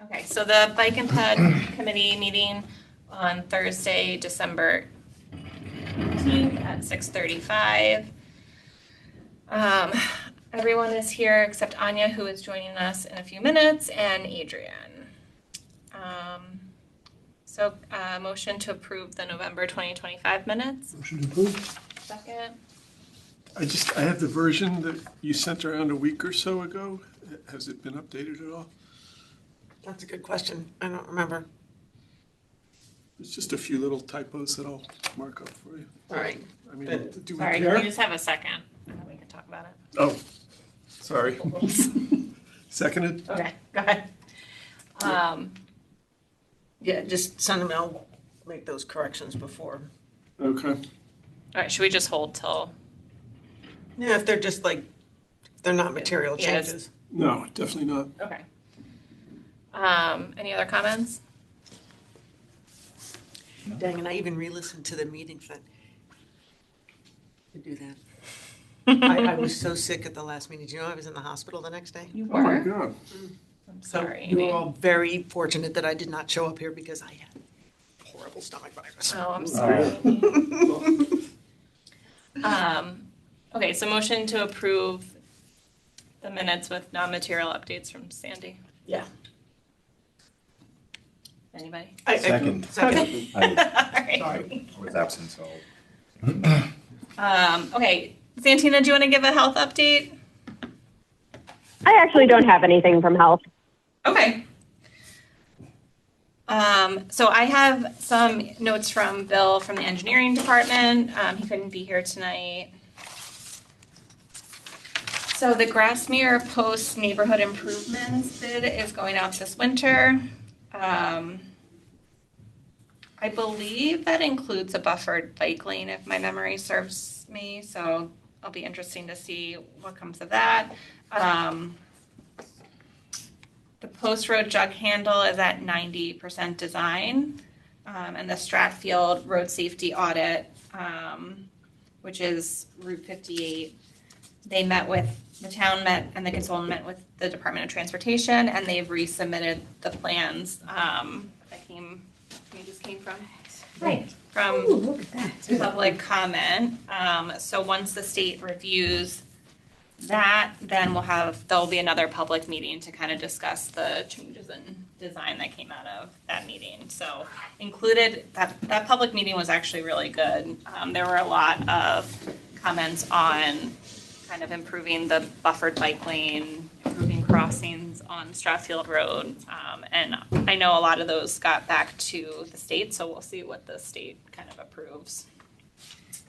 Okay, so the Bike and Ped Committee meeting on Thursday, December 18th at 6:35. Everyone is here except Anya, who is joining us in a few minutes, and Adrian. So motion to approve the November 2025 minutes. Motion to approve. Second. I have the version that you sent around a week or so ago. Has it been updated at all? That's a good question. I don't remember. It's just a few little typos that I'll mark up for you. All right. I mean, But- do we Sorry, care? we just have a second, and then we can talk about it. Oh, sorry. Seconded? Okay, go ahead. Yeah, just send them out, make those corrections before. Okay. All right, should we just hold till? Yeah, if they're just like, they're not material Yes. changes. No, definitely not. Okay. Any other comments? Dang, and I even re-listened to the meeting for that. To do that. I was so sick at the last meeting. Do you know I was in the hospital the next day? You Oh my were? God. I'm So sorry. you were all very fortunate that I did not show up here because I had horrible stomach virus. Oh, I'm sorry. Okay, so motion to approve the minutes with non-material updates from Sandy. Yeah. Anybody? Second. Okay. All right. Sorry. I was absent, so. Okay, Santina, do you want to give a health update? I actually don't have anything from health. Okay. So I have some notes from Bill from the engineering department. He couldn't be here tonight. So the Grassmere Post Neighborhood Improvements bid is going out this winter. I believe that includes a buffered bike lane, if my memory serves me, so it'll be interesting to see what comes of that. The post road jug handle is at 90% design, and the Stratfield road safety audit, which is Route 58. The town met and the consultant met with the Department of Transportation, and they've resubmitted the plans that just came from. Right. From Ooh, look at that. public comment. So once the state reviews that, then there'll be another public meeting to kind of discuss the changes in design that came out of that meeting. So included, that public meeting was actually really good. There were a lot of comments on kind of improving the buffered bike lane, improving crossings on Stratfield Road. And I know a lot of those got back to the state, so we'll see what the state kind of approves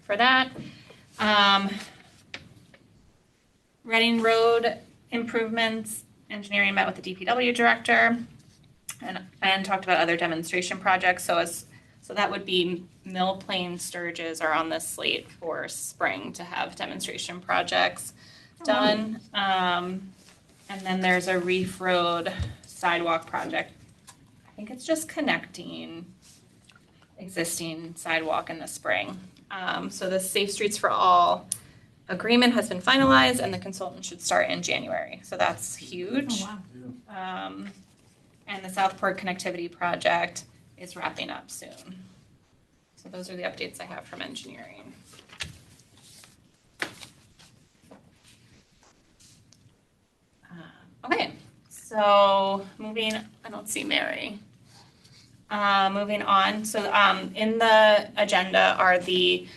for that. Reading Road improvements, engineering met with the DPW director and talked about other demonstration projects. So that would be Mill Plain Sturges are on the slate for spring to have demonstration projects done. And then there's a Reef Road sidewalk project. I think it's just connecting existing sidewalk in the spring. So the Safe Streets for All agreement has been finalized and the consultant should start in January. So that's huge. Oh, wow. And the Southport Connectivity Project is wrapping up soon. So those are the updates I have from engineering. Okay, so I don't see Mary. Moving on, so in the agenda are the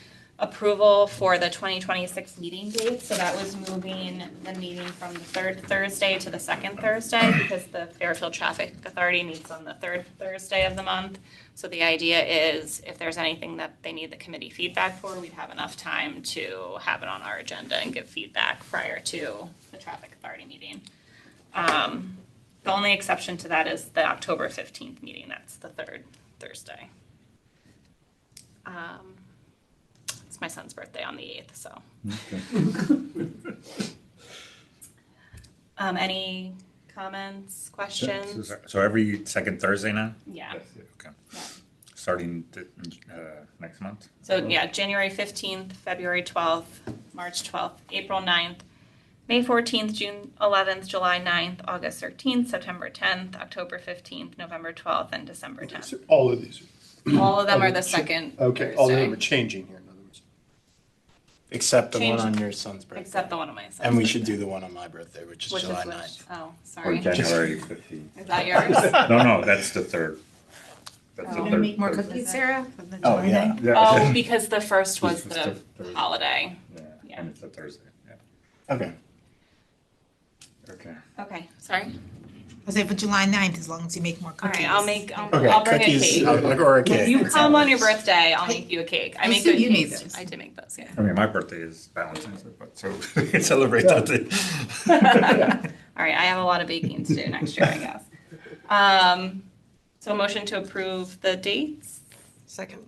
approval for the 2026 meeting dates. So that was moving the meeting from the third Thursday to the second Thursday because the Fairfield Traffic Authority meets on the third Thursday of the month. So the idea is if there's anything that they need the committee feedback for, we'd have enough time to have it on our agenda and give feedback prior to the Traffic Authority meeting. The only exception to that is the October 15th meeting. That's the third Thursday. It's my son's birthday on the 8th, so. Any comments, questions? So every second Thursday now? Yeah. Okay. Yeah. Starting next month? So yeah, January 15th, February 12th, March 12th, April 9th, May 14th, June 11th, July 9th, August 13th, September 10th, October 15th, November 12th, and December 10th. So all of these. All of them Oh, are the cha- second Okay, all of them Thursday, are changing here, in other words. Except the one Change- on your son's birthday. except the one on my son's. And we should birthday. do the one on my birthday, which is Which July is which? 9th. Oh, Or sorry. January 15th. Is that yours? No, that's the third. That's the Oh. Gonna third. make more Thursday. cookies, Sarah? for the Oh, July yeah. 9th? Yeah. Oh, because the first was It's the Thursday. holiday. Yeah, Yeah. and it's a Thursday, yeah. Okay. Okay. Okay, sorry. I say for July 9th, as long as you make more All cookies. right, I'll Okay, bring a cookies, cake. or a cake. If you come on your birthday, I'll make you a cake. I I make see good you made cakes. those. I did make those, yeah. I mean, my birthday is Valentine's Day, but so we can celebrate that day. All right, I have a lot of baking to do next year, I guess. So a motion to approve the dates? Second.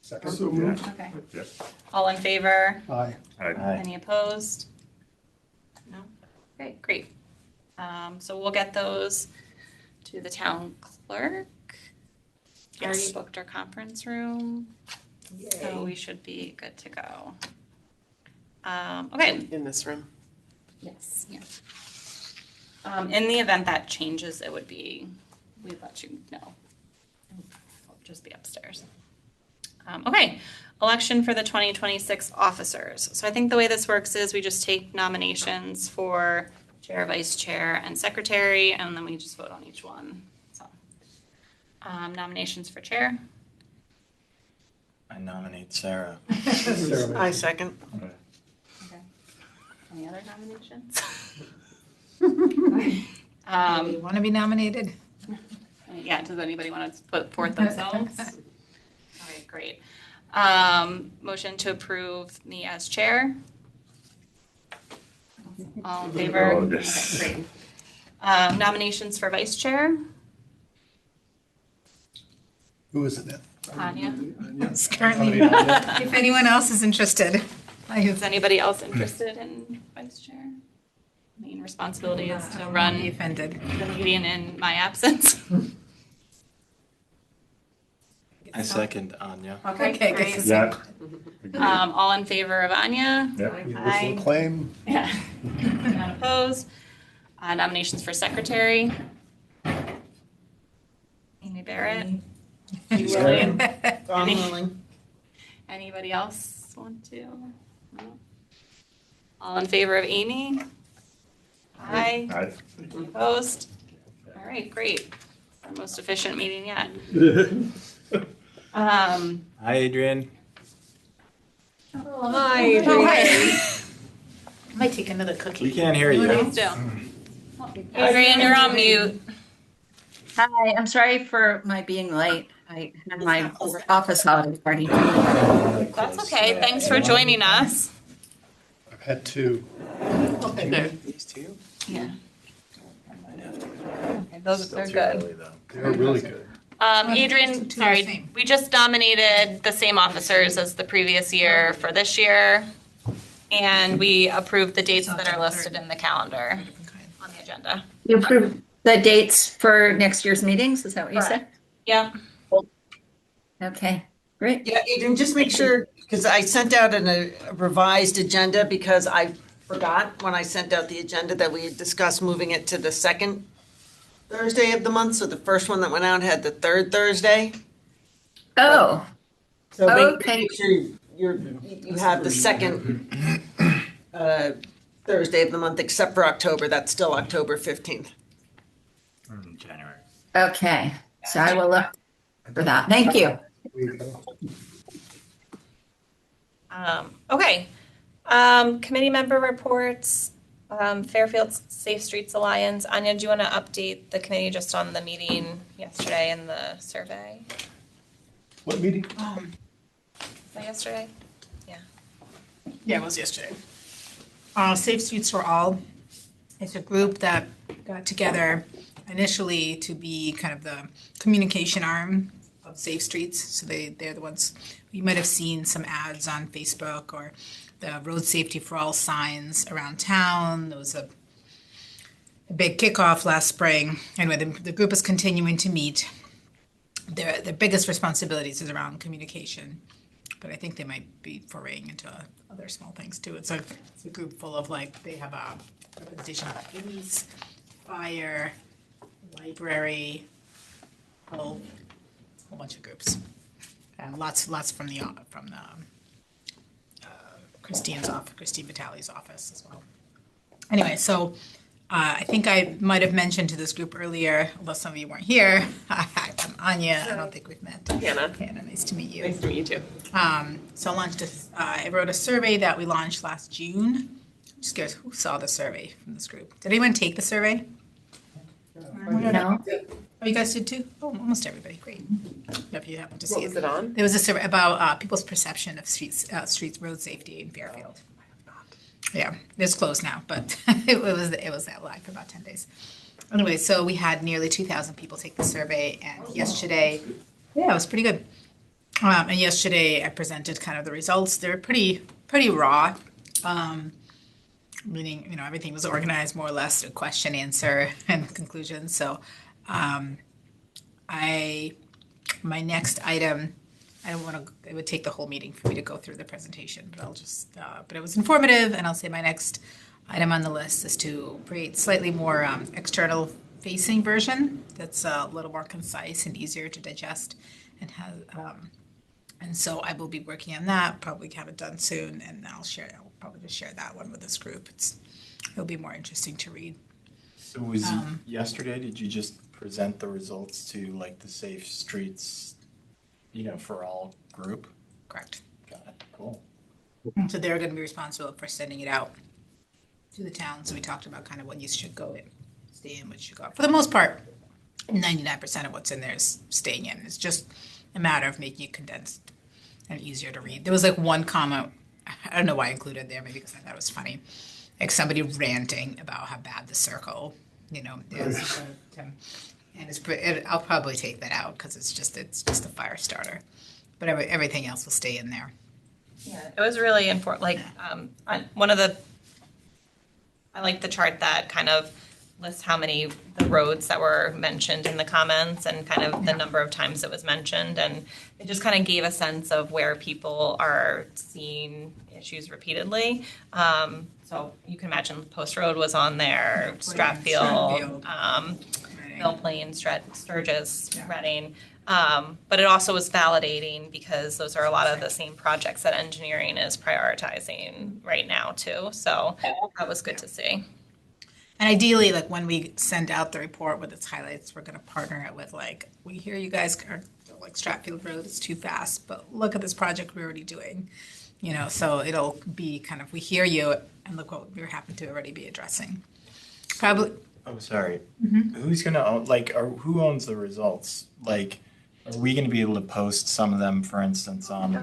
Second. So moved. Okay. Yep. All in favor? Aye. Aye. Any opposed? No? Okay, great. So we'll get those to the town clerk. Already Yes. booked our conference room, so we should be good to go. Okay. In this room. Yes, yeah. In the event that changes, it would be, we'd let you know. It'll just be upstairs. Okay, election for the 2026 officers. So I think the way this works is we just take nominations for chair, vice chair, and secretary, and then we just vote on each one. So, nominations for chair. I nominate Sarah. I second. Okay. Any other nominations? You want to be nominated? Yeah, does anybody want to put forth themselves? Okay, great. Motion to approve me as chair. All in favor? Oh, yes. Okay, great. Nominations for vice chair, Who is it then? Tanya. It's currently, if anyone else is interested. Is anybody else interested in vice chair? Main responsibility is to Be run offended. the meeting in my absence. I second Anya. Okay, great. good. Yeah. All in favor of Anya? Yeah. Aye. Universal claim. Yeah. Not opposed. Nominations for secretary. Amy Barrett. You willing? I'm willing. Anybody else want to? No? All in favor of Amy? Aye. Aye. Opposed? All right, great. Our most efficient meeting yet. Hi, Adrian. Hi, Oh, hi. I might take another cookie. We can't hear you. Please do. Adrian, you're on mute. Hi, I'm sorry for my being late. I had my office holiday party. That's okay. Thanks for joining us. I've had two. These two? Yeah. I might have to. Okay, those, Still they're too good. early, though. They're really good. Adrian, Two are the sorry, same. we just nominated the same officers as the previous year for this year. And we approved the dates that are listed in the calendar on the agenda. You approved the dates for next year's meetings, is that what you said? Yeah. Okay, great. Yeah, Adrian, just make sure, because I sent out a revised agenda because I forgot when I sent out the agenda that we had discussed moving it to the second Thursday of the month. So the first one that went out had the third Thursday. Oh, So Okay. make sure you have the second Thursday of the month, except for October. That's still October 15th. January. okay. So I will look for that. Thank you. Okay. Committee member reports, Fairfield Safe Streets Alliance. Anya, do you want to update the committee just on the meeting yesterday and the survey? What meeting? Was that yesterday? Yeah, it was yesterday. Safe Streets for All is a group that got together initially to be kind of the communication arm of Safe Streets. So they're the ones, you might have seen some ads on Facebook or the road safety for all signs around town. There was a big kickoff last spring. Anyway, the group is continuing to meet. Their biggest responsibilities is around communication. but I think they might be foraying into other small things too. It's a group full of like, they have a representation of police, fire, library, health, a whole bunch of groups. And lots from the Christine Vitale's office as well. Anyway, so I think I might have mentioned to this group earlier, although some of you weren't here. I'm Anya. I don't think we've met. Hannah. Hannah, nice to meet you. Nice to meet you too. So I wrote a survey that we launched last June. I'm just curious, who saw the survey from this group? Did anyone take the survey? No. Oh, you guys did too? Oh, almost everybody. Great. If you happen to see What was it on? There was a survey about people's perception of road safety in Fairfield. Yeah, it's closed now, but it was that live for about 10 days. Anyway, so we had nearly 2,000 people take the survey, and yesterday, yeah, it was pretty good. And yesterday I presented kind of the results. They're pretty raw. Meaning, everything was organized more or less, a question, answer, and conclusion. So, my next item, I don't want to, it would take the whole meeting for me to go through the presentation, but I'll just, but it was informative, and I'll say my next item on the list is to create slightly more external facing version that's a little more concise and easier to digest and has, and so I will be working on that, probably have it done soon, and I'll probably just share that one with this group. It'll be more interesting to read. So was yesterday, did you just present the results to like the Safe Streets, for all group? Correct. Got it, cool. So they're gonna be responsible for sending it out to the town. So we talked about kind of what you should go in, stay in, what should go out. For the most part, 99% of what's in there is staying in. It's just a matter of making it condensed and easier to read. There was like one comment, I don't know why I included there, maybe because I thought it was funny. Like somebody ranting about how bad the circle, is. And I'll probably take that out because it's just a fire starter. But everything else will stay in there. Yeah, it was really important. Like, I like the chart that kind of lists how many the roads that were mentioned in the comments and kind of the number of times it was mentioned, and it just kind of gave a sense of where people are seeing issues repeatedly. So you can imagine Post Road was on there, Stratfield, Mill Plain, Sturgis, Reading. But it also was validating because those are a lot of the same projects that engineering is prioritizing right now too. So that was good to see. And ideally, like when we send out the report with its highlights, we're going to partner it with like, we hear you guys are like Stratfield Road is too fast, but look at this project we're already doing. So it'll be kind of, we hear you and look what we're happy to already be addressing. Probably. Oh, sorry. Who's gonna own, who owns the results? Like, are we gonna be able to post some of them, for instance, on,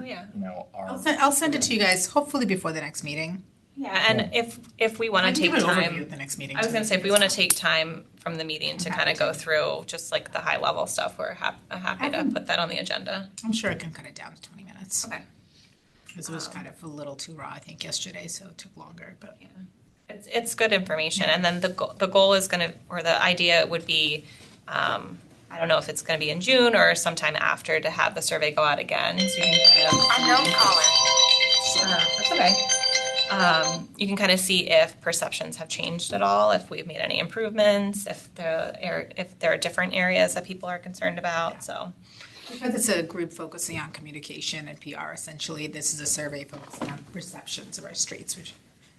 our? I'll send it to you guys hopefully before the next meeting. Yeah, and if we want I to can take give an overview time, at the next meeting. I was too. going to say if we want to take time from the meeting to kind of go through just like the high level stuff, we're happy to put that on the agenda. I'm sure I can cut it down to 20 minutes. Okay. Because it was kind of a little too raw, I think, yesterday, so it took longer. But Yeah. It's good information, and then the goal is going to, or the idea would be, I don't know if it's going to be in June or sometime after, to have the survey go out again. So you can that's okay. You can kind of see if perceptions have changed at all, if we've made any improvements, if there are different areas that people are concerned about. So. because it's a group focusing on communication and PR, essentially, this is a survey focusing on perceptions of our streets, which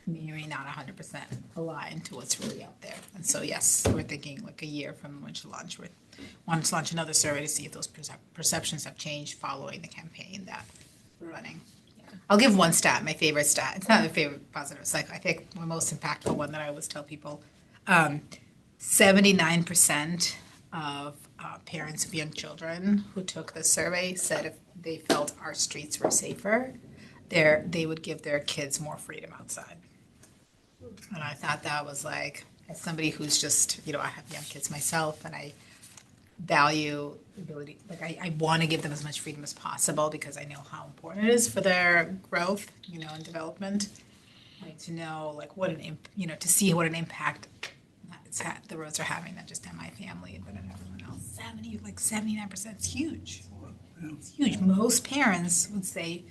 may or may not 100% align to what's really out there. And so, yes, we're thinking like a year from when to launch, we want to launch another survey to see if those perceptions have changed following the campaign that we're running. I'll give one stat, my favorite stat. It's not my favorite positive. It's like, I think the most impactful one that I always tell people. 79% of parents of young children who took the survey said if they felt our streets were safer, they would give their kids more freedom outside. And I thought that was like, as somebody who's just, I have young kids myself, and I value the ability, like I want to give them as much freedom as possible because I know how important it is for their growth, and development. Like to know, like to see what an impact the roads are having, not just on my family, but on everyone else. 79% is huge. It's huge. Most parents would say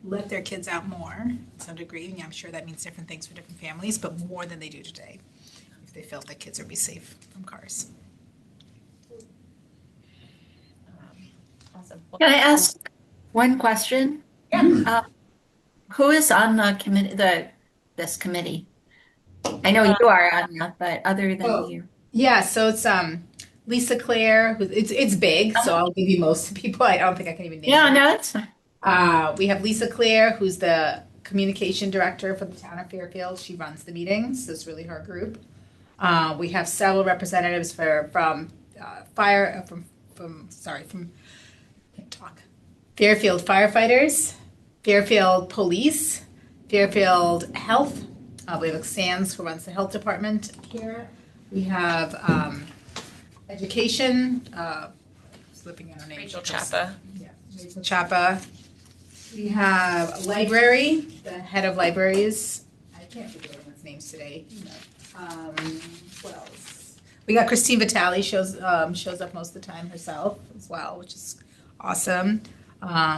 let their kids out more to some degree. And I'm sure that means different things for different families, but more than they do today, if they felt that kids would be safe from cars. Awesome. Can I ask one question? Yeah. Who is on the committee, this committee? I know you are on that, but other than you. Yeah, so it's Lisa Claire, who's it's big, so I'll give you most of the people. I don't think I can even name Yeah, them. no, that's fine. We have Lisa Claire, who's the communication director for the town of Fairfield. She runs the meetings. So it's really her group. We have several representatives from can't talk. Fairfield firefighters, Fairfield police, Fairfield health. We have Sands, who runs the health department here. We have education. Slipping out her name. Rachel Chappa. Yeah, Rachel Chappa. We have a library, the head of libraries. I can't think of everyone's names today. What else? We got Christine Vitale shows up most of the time herself as well, which is awesome.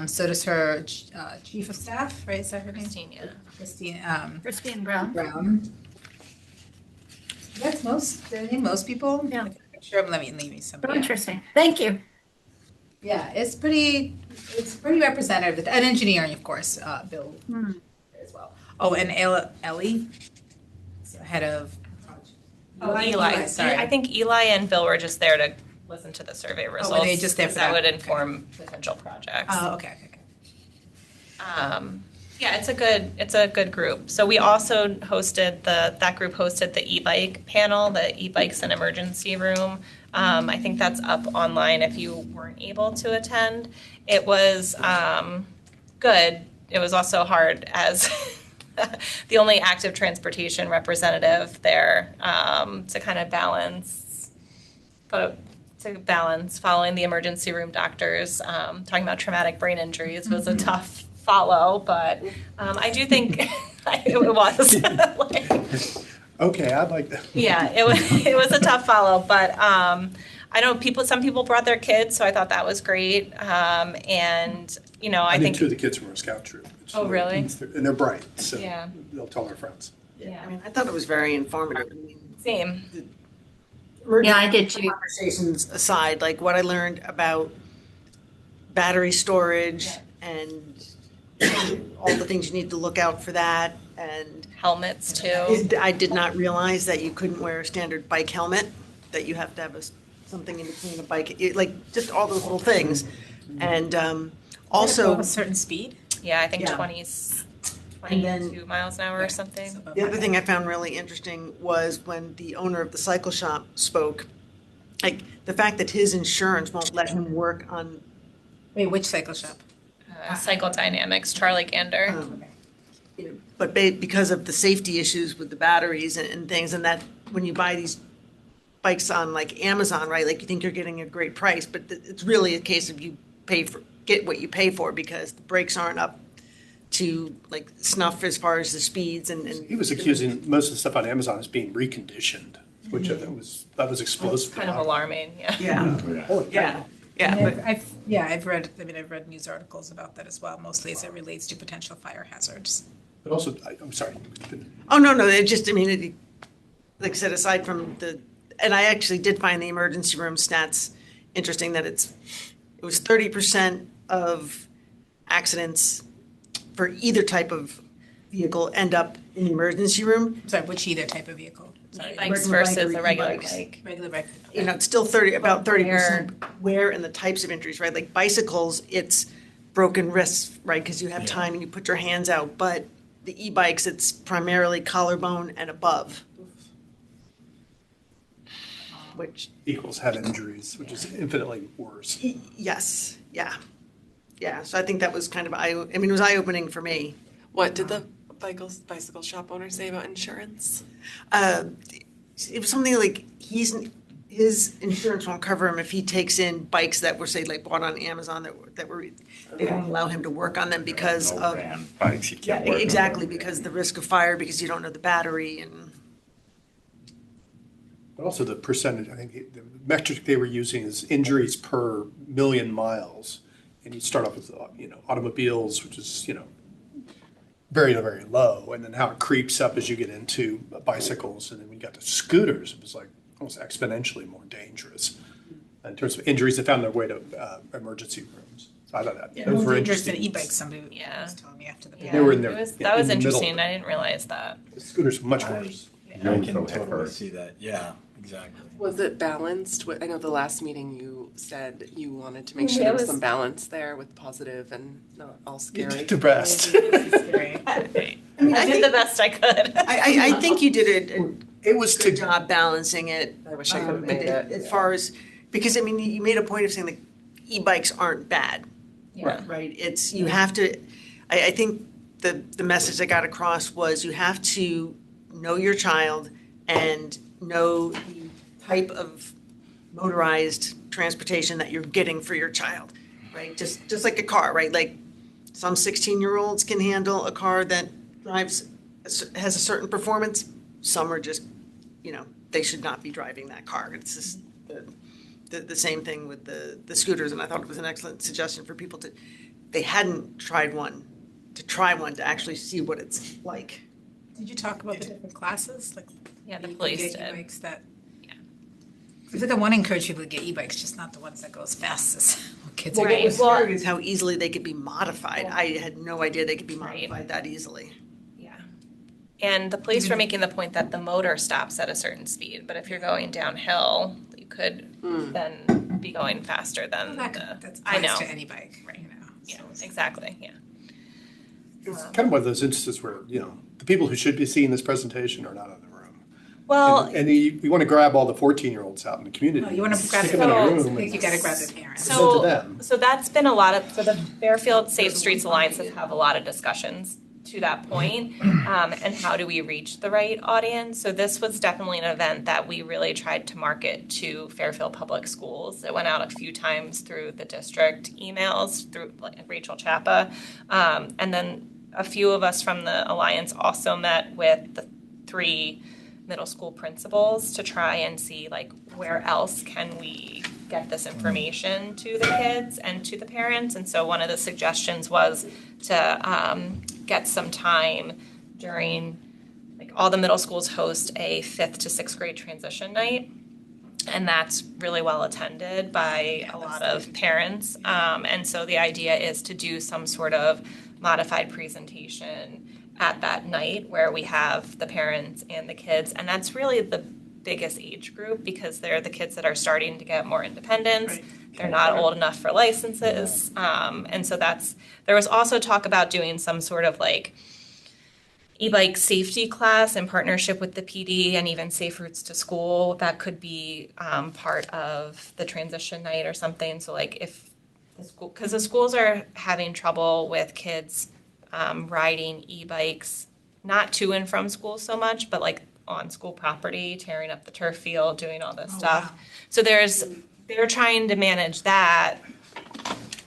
So does her chief of staff, right? Is that her name? Christine, yeah. Christine Brown. Brown. That's most. Did I name most people? Yeah. I'm sure. Let me leave So somebody. interesting. Thank you. Yeah, it's pretty representative. And engineering, of course, Bill as well. Oh, and Ellie, head of project. Oh, Eli. Sorry. I think Eli and Bill were just there to listen to the survey results. they just there for because that that? would inform potential projects. Oh, okay. Yeah, it's a good group. So we also hosted that group hosted the e-bike panel, the e-bikes in emergency room. I think that's up online if you weren't able to attend. It was good. It was also hard as the only active transportation representative there to kind of balance following the emergency room doctors. Talking about traumatic brain injuries was a tough follow, but I do think it was. Okay, I'd like that. Yeah, it was a tough follow, but I know some people brought their kids, so I thought that was great. And I I think think two of the kids from our scout troop. Oh, really? And they're bright, so Yeah. they'll tell their friends. I mean, I thought it was very informative. I mean, same. Yeah, I did too. conversations aside, like what I learned about battery storage and all the things you need to look out for that. And Helmets too. I did not realize that you couldn't wear a standard bike helmet, that you have to have something in between a bike, like just all those little things. And also, a certain speed. Yeah, I think Yeah. 22 miles an hour or something. the other thing I found really interesting was when the owner of the cycle shop spoke, like the fact that his insurance won't let him work on Wait, which cycle shop? Cycle Dynamics, Charlie Gander. but because of the safety issues with the batteries and things, and that when you buy these bikes on like Amazon, right, like you think you're getting a great price, but it's really a case of you get what you pay for because the brakes aren't up to like snuff as far as the speeds and He was accusing most of the stuff on Amazon as being reconditioned, which I thought was explosive. Kind of alarming, yeah. I've read news articles about that as well, mostly as it relates to potential fire hazards. But also, I'm sorry. Oh, no, it just, I mean, like I said, aside from and I actually did find the emergency room stats interesting that it was 30% of accidents for either type of vehicle end up in the emergency room. Sorry, which either type of vehicle? Sorry. Bikes Regular bike versus or a regular e-bikes. bike. Regular bike. It's still about 30% wear and the types of injuries, right? Like bicycles, it's broken wrists, right? Because you have time and you put your hands out. But the e-bikes, it's primarily collarbone and above. Which, Equals head injuries, which is infinitely worse. yes, yeah. Yeah, so I think that was kind of, it was eye-opening for me. What did the bicycle shop owner say about insurance? It was something like his insurance won't cover him if he takes in bikes that were, say, like bought on Amazon they won't allow him to work on them because No of. van bikes, you Yeah, can't work on. exactly, because the risk of fire, because you don't know the battery and. But also the percentage, I think the metric they were using is injuries per million miles. And you start off with, automobiles, which is, very, very low, and then how it creeps up as you get into bicycles, and then when you got to scooters, it was like almost exponentially more dangerous in terms of injuries that found their way to emergency rooms. So I thought that Yeah, those more were dangerous than interesting. e-bikes, somebody Yeah. was telling me after the. Yeah, They were in there, that was in the middle. interesting. I didn't realize that. The scooters were much worse. I Young can folk at totally first. see that. Yeah, exactly. Was it balanced? I know the last meeting you said you wanted to make sure Yeah, there it was was- some balance there with positive and not all You scary. did the best. I did the best I could. I think you did It was a good to, job balancing it. I wish I could have made it. As far as, because I mean, you made a point of saying that e-bikes aren't bad. Yeah. Right, it's, you have to, I think the message I got across was you have to know your child and know the type of motorized transportation that you're getting for your child, right? Just like a car, right? Like some 16-year-olds can handle a car that drives, has a certain performance. Some are just, they should not be driving that car. It's just the same thing with the scooters, and I thought it was an excellent suggestion for people they hadn't tried one, to try one to actually see what it's like. Did you talk about the different classes, like? Yeah, the you can police get did. E-bikes that. Yeah. I think I want to encourage people to get e-bikes, just not the ones that go as fast as kids are Well, what going. was scary is how easily they could be modified. I had no idea they could be Right. modified that easily. Yeah. And the police were making the point that the motor stops at a certain speed, but if you're going downhill, you could then be going faster than That I know. applies to any bike, Right. Yeah, So- exactly, yeah. it's kind of one of those instances where, the people who should be seeing this presentation are not in the room. Well, And we want to grab all the 14-year-olds out in the community. No, you want to grab stick the them in a parents, I room think you and gotta grab the parents. present to so, them. so that's been a lot of, so the Fairfield Safe Streets Alliance has have a lot of discussions to that point, and how do we reach the right audience? So this was definitely an event that we really tried to market to Fairfield Public Schools. It went out a few times through the district emails, through like Rachel Chapa, and then a few of us from the Alliance also met with the 3 middle school principals to try and see like where else can we get this information to the kids and to the parents. And so one of the suggestions was to get some time during, like all the middle schools host a 5th to 6th grade transition night. And that's really well attended by a lot of parents. And so the idea is to do some sort of modified presentation at that night where we have the parents and the kids. And that's really the biggest age group because they're the kids that are starting to get more independence. Right. They're not old enough for licenses. And so there was also talk about doing some sort of like e-bike safety class in partnership with the PD and even Safe Routes to School. That could be part of the transition night or something. So like if the school, because the schools are having trouble with kids riding e-bikes, not to and from school so much, but like on school property, tearing up the turf field, doing all this stuff. wow. So they're trying to manage that.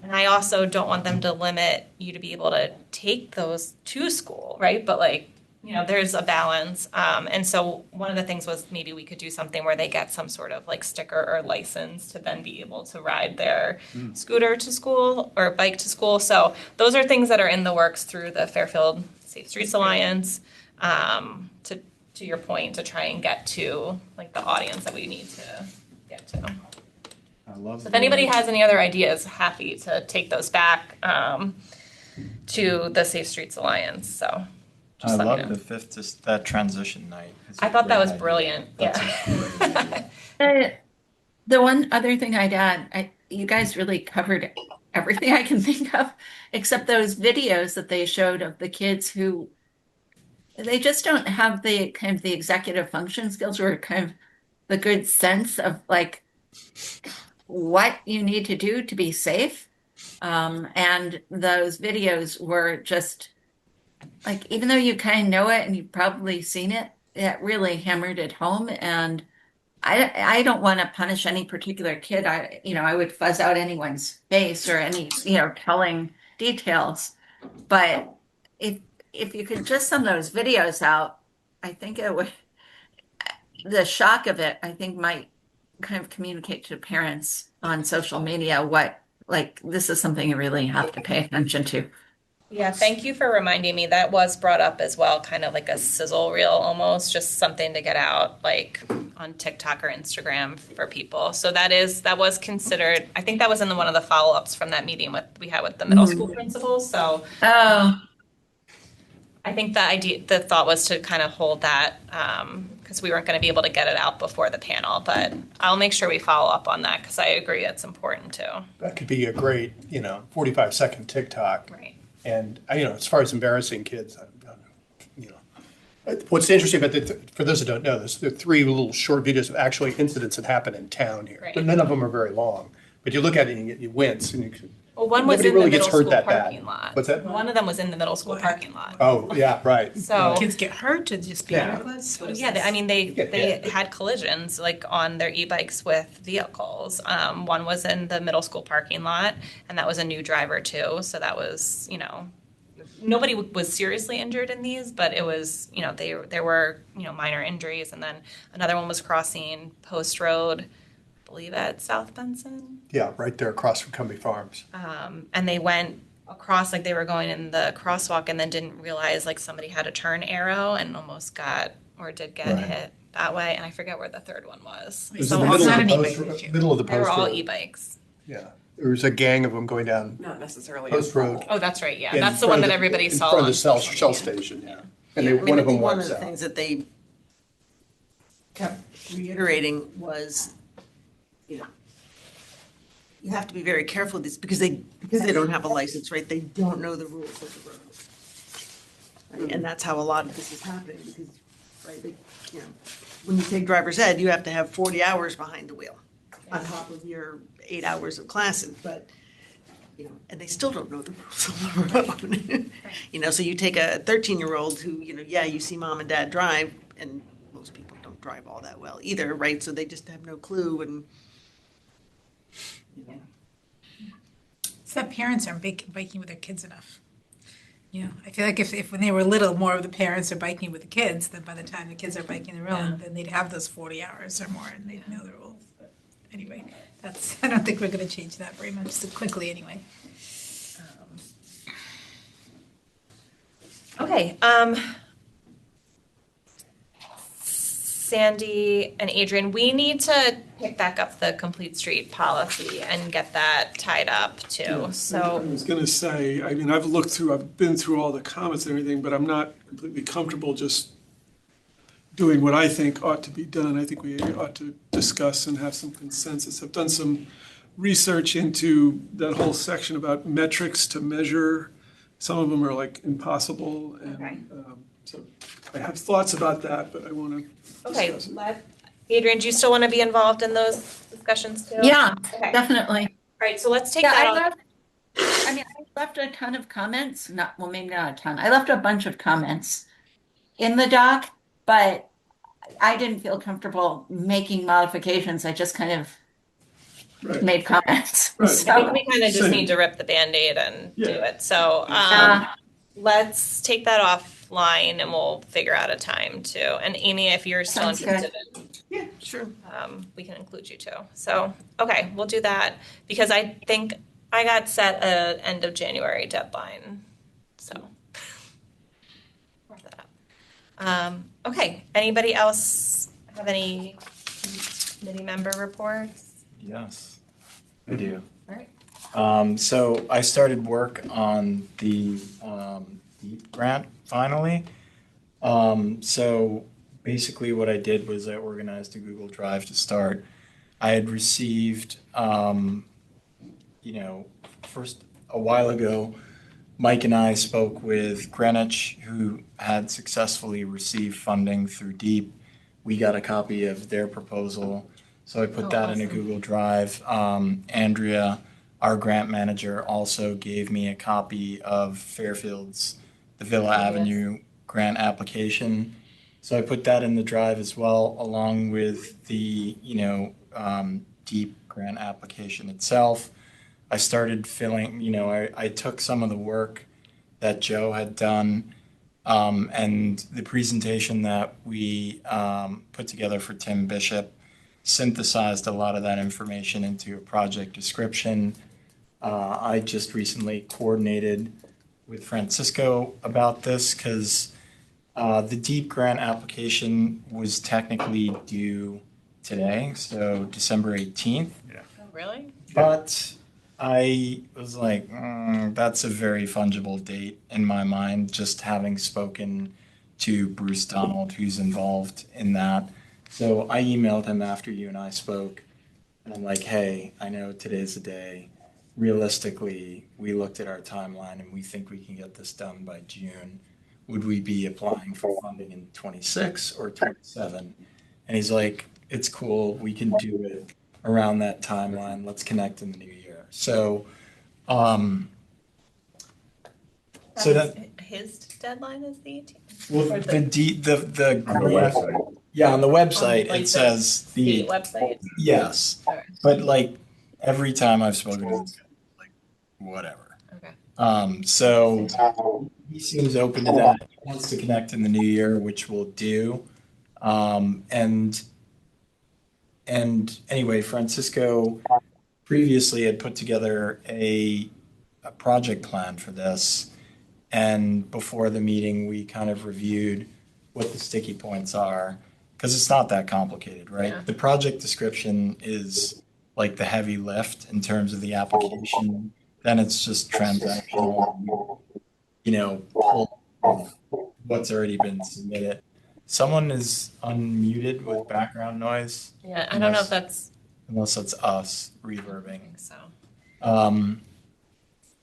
And I also don't want them to limit you to be able to take those to school, right? But like, there's a balance. And so one of the things was maybe we could do something where they get some sort of like sticker or license to then be able to ride their scooter to school or bike to school. So those are things that are in the works through the Fairfield Safe Streets Alliance, to your point, to try and get to like the audience that we need to get to. I love. So if anybody has any other ideas, happy to take those back to the Safe Streets Alliance. So I just let me love know. the 5th, that transition night. It's I a thought that great was idea. brilliant. That's Yeah. The one other thing I'd add, you guys really covered everything I can think of, except those videos that they showed of the kids who they just don't have the kind of the executive function skills or kind of the good sense of like what you need to do to be safe. And those videos were just like, even though you kind of know it and you've probably seen it, it really hammered it home. And I don't want to punish any particular kid. I would fuzz out anyone's face or any, telling details. But if you could just send those videos out, I think it would, the shock of it, I think might kind of communicate to parents on social media what, like, this is something you really have to pay attention to. Yeah, thank you for reminding me. That was brought up as well, kind of like a sizzle reel almost, just something to get out like on TikTok or Instagram for people. So that was considered, I think that was in one of the follow-ups from that meeting we had with the middle school principals. So Oh, I think the thought was to kind of hold that, because we weren't going to be able to get it out before the panel, but I'll make sure we follow up on that because I agree it's important too. That could be a great, 45-second TikTok. Right. And, as far as embarrassing kids, what's interesting about for those that don't know this, there are 3 little short videos of actually incidents that happen in town here. Right. But none of them are very long. But you look at it and you wince and Well, one was nobody in the really middle gets hurt school that bad. parking lot. What's that? One of them was in the middle school parking lot. Oh, yeah, right. So. Kids get hurt or just be Yeah. reckless? What is Yeah, this? I mean, they get hit. had collisions like on their e-bikes with vehicles. One was in the middle school parking lot, and that was a new driver too. So that was, nobody was seriously injured in these, but it was, there were, minor injuries. And then another one was crossing Post Road, I believe at South Benson. Yeah, right there across from Cumbie Farms. And they went across like they were going in the crosswalk and then didn't realize like somebody had a turn arrow and almost did get Right. hit that way. And I forget where the third one was. It was So in the it's middle not of an the e-bike post, issue. middle of the they were post all road. e-bikes. Yeah, there was a gang of them going down Not necessarily. Post Road. Oh, that's right. Yeah, in that's the front one of that everybody in saw front of on the Shell social media. station, yeah. And Yeah, I mean, one I of them think one of wipes the out. things that they kept reiterating was, you have to be very careful with this because they don't have a license, right? They don't know the rules of the road. Right? And that's how a lot of this is happening because, right, when you take driver's ed, you have to have 40 hours behind the wheel on top of your 8 hours of classes, but, and they still don't know the rules of the road. So you take a 13-year-old who, you see mom and dad drive, and most people don't drive all that well either, right? So they just have no clue and, It's that parents aren't biking with their kids enough. I feel like if when they were little, more of the parents are biking with the kids, then by the time the kids are biking their own, then they'd have those 40 hours or more and they'd know the rules. But anyway, I don't think we're gonna change that very much so quickly anyway. Okay. Sandy and Adrian, we need to pick back up the complete street policy and get that tied up too. I So, was gonna say, I mean, I've been through all the comments and everything, but I'm not completely comfortable just doing what I think ought to be done. I think we ought to discuss and have some consensus. I've done some research into that whole section about metrics to measure. Some of them are like impossible, Okay. and so I have thoughts about that, but I want to okay, discuss it. Adrian, do you still want to be involved in those discussions too? yeah, Okay. All definitely. right, so let's take Yeah, that I on. left a ton of comments, maybe not a ton. I left a bunch of comments in the doc, but I didn't feel comfortable making modifications. I just kind of Right. made comments. Right. I So, think we kind of just Same. need to rip the Band-Aid and do Yeah. it. So, Yeah. let's take that offline and we'll figure out a time too. And Amy, if you're still Sounds good. interested yeah, sure. we can include you too. So, okay, we'll do that because I think I got set a end of January deadline. So, mark that up. Okay, anybody else have any committee member reports? Yes, I do. All right. So I started work on the DEEP grant finally. So basically what I did was I organized a Google Drive to start. I had received, first a while ago, Mike and I spoke with Greenwich, who had successfully received funding through DEEP. We got a copy of their proposal, so I put that in a Google Drive. Andrea, our grant manager, also gave me a copy of Fairfield's, the Villa Avenue grant application. So I put that in the drive as well, along with the, DEEP grant application itself. I started filling, I took some of the work that Joe had done and the presentation that we put together for Tim Bishop, synthesized a lot of that information into a project description. I just recently coordinated with Francisco about this because the DEEP grant application was technically due today, so December 18th. Oh, really? But I was like, that's a very fungible date in my mind, just having spoken to Bruce Donald, who's involved in that. So I emailed him after you and I spoke, and I'm like, hey, I know today's the day. Realistically, we looked at our timeline and we think we can get this done by June. Would we be applying for funding in 26 or 27? And he's like, it's cool, we can do it around that timeline. Let's connect in the new year. So, so that His deadline is the 18th? well, Or the On the website. yeah, on the website like it says State website? yes, Okay. but like every time I've spoken to him, like whatever. Okay. So he seems open to that. He wants to connect in the new year, which we'll do. And anyway, Francisco previously had put together a project plan for this. And before the meeting, we kind of reviewed what the sticky points are, because it's not that complicated, right? Yeah. The project description is like the heavy lift in terms of the application. Then it's just transactional, pull of what's already been submitted. Someone is unmuted with background noise. Yeah, I don't know if that's, Unless it's us I reverbing. think so.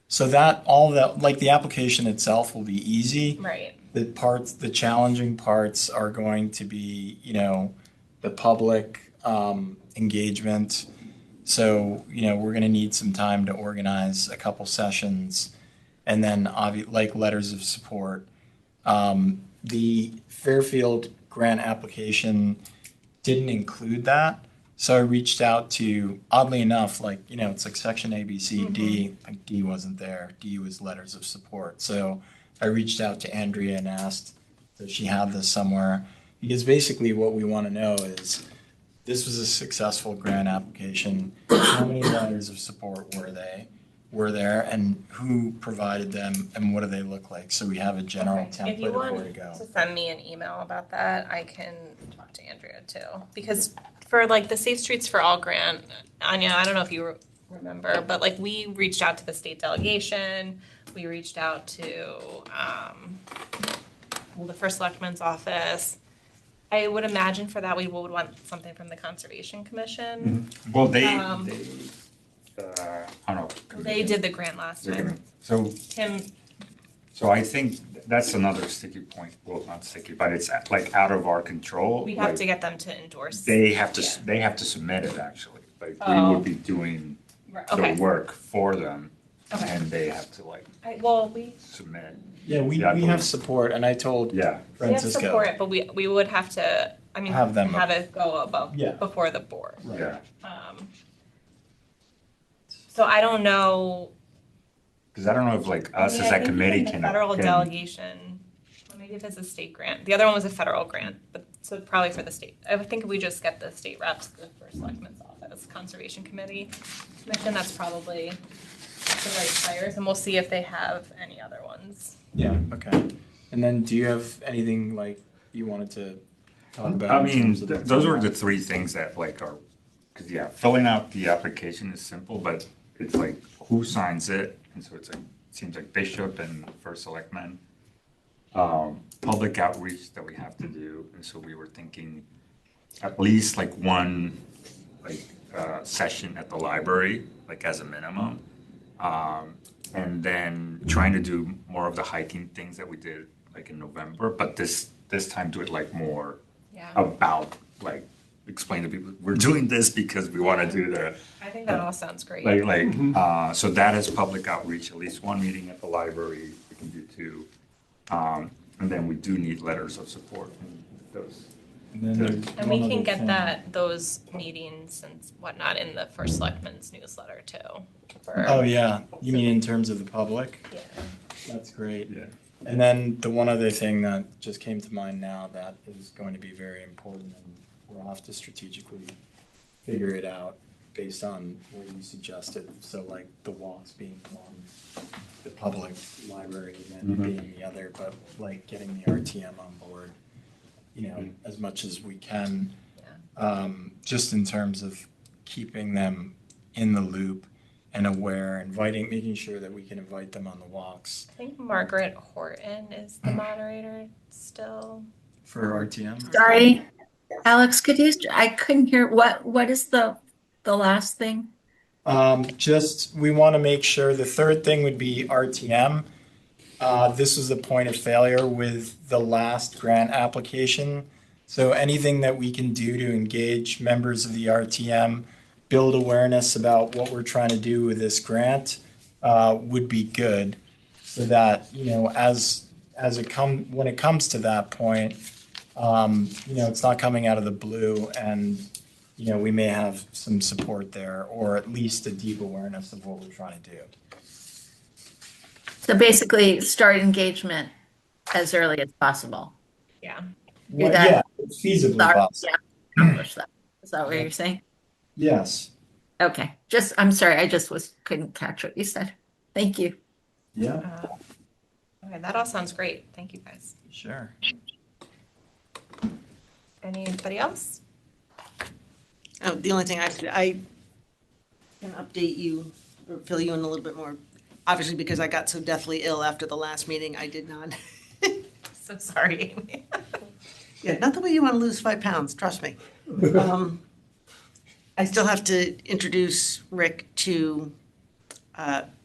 So all that, like the application itself will be easy. Right. The challenging parts are going to be, the public engagement. So, we're going to need some time to organize a couple sessions and then like letters of support. The Fairfield grant application didn't include that. So I reached out to, oddly enough, it's like section A, B, C, D. Like D wasn't there. D was letters of support. So I reached out to Andrea and asked if she had this somewhere. Because basically what we want to know is, this was a successful grant application. How many letters of support were there, and who provided them, and what do they look like? So we have a general Okay. If you template of where want to go. to send me an email about that, I can talk to Andrea too. Because for like the Safe Streets for All grant, Anya, I don't know if you remember, but like we reached out to the state delegation, we reached out to the first selectman's office. I would imagine for that we would want something from the Conservation Commission. Well, they I don't know. They did the grant last time. So Tim, So I think that's another sticky point. Well, not sticky, but it's like out of our control. we have Like, to get them to endorse. They have to, Yeah. they have to submit it actually. Like we Oh. would be doing Right, the okay. work for them Okay. and they have to like Well, we submit. Yeah, we Yeah, I have believe- support, and I told Yeah. have Francisco. support, but we would have to, I mean, Have them- have it go above, Yeah. before the board. Right. Yeah. So I don't know. Because I don't know if like us I mean, as I a think committee even the can. Federal can- delegation, well, maybe if it's a state grant. The other one was a federal grant, but so probably for the state. I would think if we just get the state reps, the first selectman's office, conservation committee, commission, that's probably the right players, and we'll see if they have any other ones. Yeah, okay. And then do you have anything like you wanted to talk about? I in mean, terms of the those are the format? three things that like are, because yeah, filling out the application is simple, but it's like who signs it? And so it's like, seems like Bishop and First Selectman. Public outreach that we have to do, and so we were thinking at least like one like session at the library, like as a minimum. And then trying to do more of the hiking things that we did like in November, but this time do it like more Yeah, about like explain to people we're doing this because we want to do the I think that all sounds great. so that is public outreach, at least one meeting at the library, we can do two. And then we do need letters of support and those. And then there's And we one can other get thing. those meetings and whatnot in the first selectman's newsletter too. for- Oh, yeah, you mean in terms of the public? Yeah. That's great. Yeah. And then the one other thing that just came to mind now that is going to be very important, and we'll have to strategically figure it out, based on what you suggested. So like the walks being one, the public library event being the other, but like getting the RTM on board, you know, as much as we can. Just in terms of keeping them in the loop and aware, making sure that we can invite them on the walks. I think Margaret Horton is the moderator still. For RTM? Sorry, Alex, I couldn't hear, what is the last thing? Just, we want to make sure, the third thing would be RTM. This was a point of failure with the last grant application. So anything that we can do to engage members of the RTM, build awareness about what we're trying to do with this grant, would be good. So that, you know, when it comes to that point, you know, it's not coming out of the blue, and, you know, we may have some support there, or at least a deep awareness of what we're trying to do. So basically, start engagement as early as possible. Yeah. Do that. Yeah, it's feasibly possible. Yeah, accomplish that. Is that what you're saying? Yes. Okay, I'm sorry, I just couldn't catch what you said. Thank you. Yeah, Okay, that all sounds great. Thank you, guys. sure. Anybody else? Oh, the only thing I can update you or fill you in a little bit more, obviously because I got so deathly ill after the last meeting, I did not. So sorry, Amy. Yeah, not the way you want to lose 5 pounds, trust me. I still have to introduce Rick to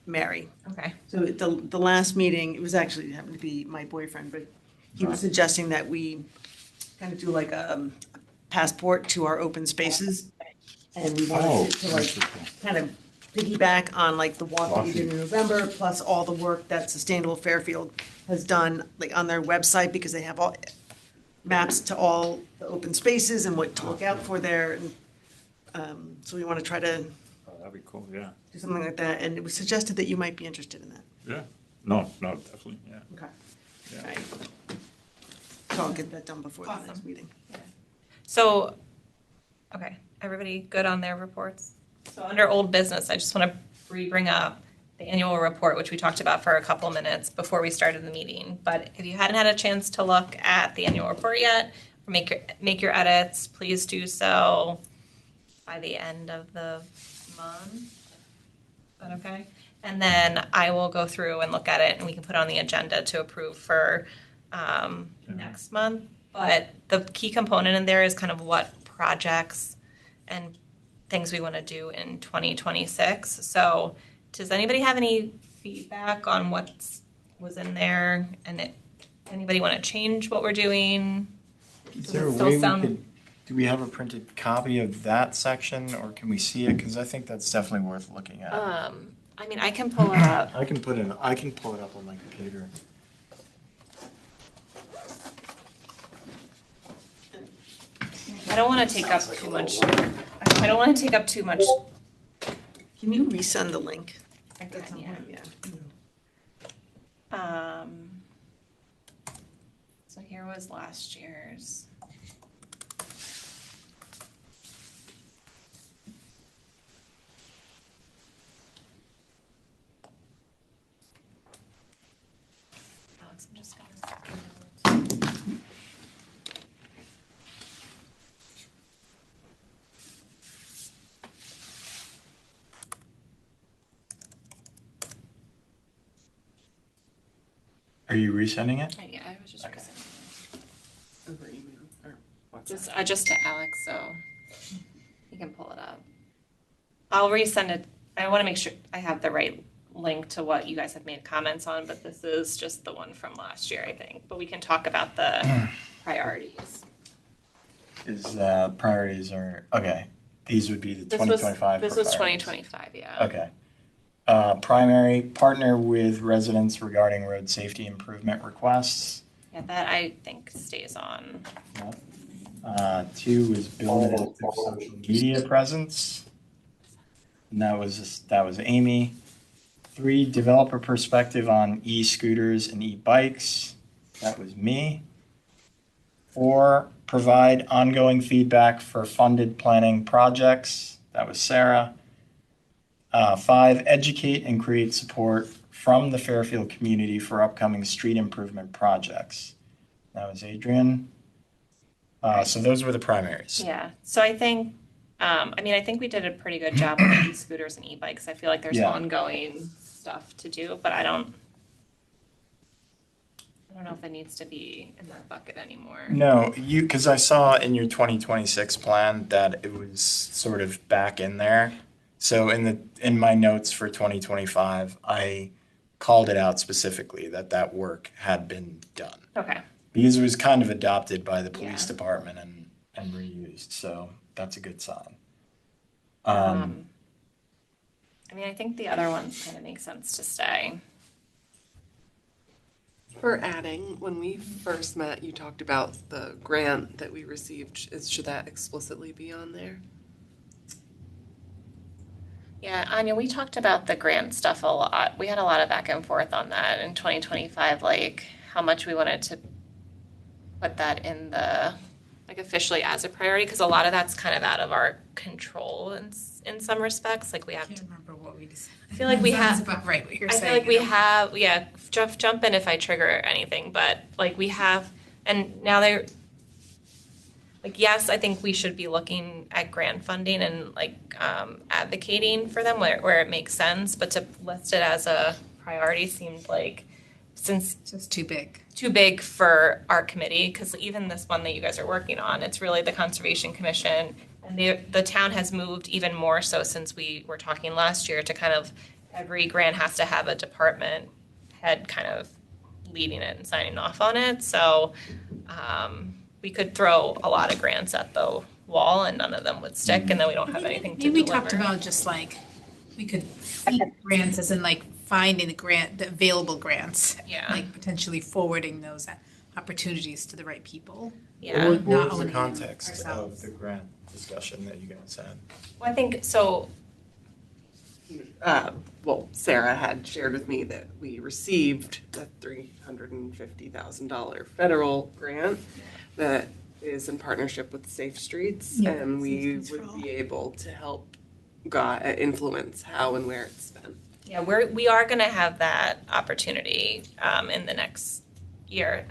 Mary. Okay. So at the last meeting, it was actually, it happened to be my boyfriend, but he was suggesting that we kind of do like a passport to our open spaces. And we wanted to like kind of piggyback on like the walk that we did in November, plus all the work that Sustainable Fairfield has done, like on their website, because they have all maps to all the open spaces and what to look out for there. And so we want to try to Oh, that'd be cool, yeah. do something like that, and it was suggested that you might be interested in that. Yeah. No, definitely, yeah. Okay. Yeah. Right. So I'll get that done before the next Awesome. meeting. So, okay, everybody good on their reports? So under old business, I just want to bring up the annual report, which we talked about for a couple minutes before we started the meeting. But if you hadn't had a chance to look at the annual report yet, or make your edits, please do so by the end of the month. Is that okay? And then I will go through and look at it, and we can put it on the agenda to approve for next month. But the key component in there is kind of what projects and things we want to do in 2026. So does anybody have any feedback on what was in there? And anybody want to change what we're doing? Is Does there it a still way we sound- could, do we have a printed copy of that section, or can we see it? Because I think that's definitely worth looking at. I mean, I can pull it up. I can pull it up on my computer. I don't want to take up too much. I don't want to take up too much. Can you resend the link? I can, yeah. Yeah. So here was last year's. Alex, I'm just gonna. Are you resending it? Yeah, I was just Okay. Over email or WhatsApp. just to Alex, so you can pull it up. I'll resend it. I want to make sure I have the right link to what you guys have made comments on, but this is just the one from last year, I think. But we can talk about the priorities. Is priorities are, okay, these would be the This was 2025 This was priorities. 2025, yeah. Okay. Primary, partner with residents regarding road safety improvement requests. Yeah, that I think stays on. 2 is build an active social media presence. And that was Amy. 3, developer perspective on e-scooters and e-bikes. That was me. 4, provide ongoing feedback for funded planning projects. That was Sarah. 5, educate and create support from the Fairfield community for upcoming street improvement projects. That was Adrian. So those were the primaries. Yeah, so I think, I think we did a pretty good job with e-scooters and e-bikes. I feel like there's Yeah. ongoing stuff to do, but I don't know if it needs to be in that bucket anymore. No, because I saw in your 2026 plan that it was sort of back in there. So in my notes for 2025, I called it out specifically that work had been done. Okay, Because it was kind of adopted by the police Yeah. department and reused, so that's a good sign. I think the other ones kind of make sense to stay. For adding, when we first met, you talked about the grant that we received. Should that explicitly be on there? Yeah, Anya, we talked about the grant stuff a lot. We had a lot of back and forth on that in 2025, like how much we wanted to put that in the, like officially as a priority, because a lot of that's kind of out of our control in some respects. Like we have I can't to, remember what we decided. I feel like we Sounds have, about right what you're I saying. feel like we you know? have, yeah, jump in if I trigger anything, but like we have, and now they're, like, yes, I think we should be looking at grant funding and like advocating for them where it makes sense, but to list it as a priority seemed like, since It's just too big. too big for our committee, because even this one that you guys are working on, it's really the Conservation Commission. And the town has moved even more so since we were talking last year to kind of, every grant has to have a department head kind of leading it and signing off on it. So we could throw a lot of grants at the wall and none of them would stick, and then we don't have anything to Maybe we deliver. talked about just like, we could seek grants as in like finding the available grants. Yeah. Like potentially forwarding those opportunities to the right people. Yeah. What Not was the owning context ourselves. of the grant discussion that you guys had? Well, I think, so Sarah had shared with me that we received a $350,000 federal grant that is in partnership with Safe Streets, Yeah, and we Safe Streets for would All. be able to help influence how and where it's spent. yeah, we are gonna have that opportunity in the next year.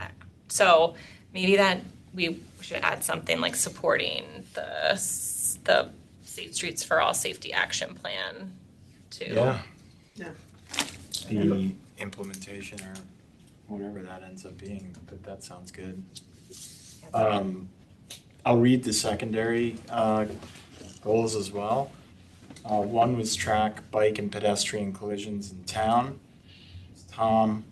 So maybe that we should add something like supporting the Safe Streets for All Safety Action Plan too. Yeah. Yeah. The implementation or whatever that ends up being, but that sounds good. I'll read the secondary goals as well. One was track bike and pedestrian collisions in town. Tom,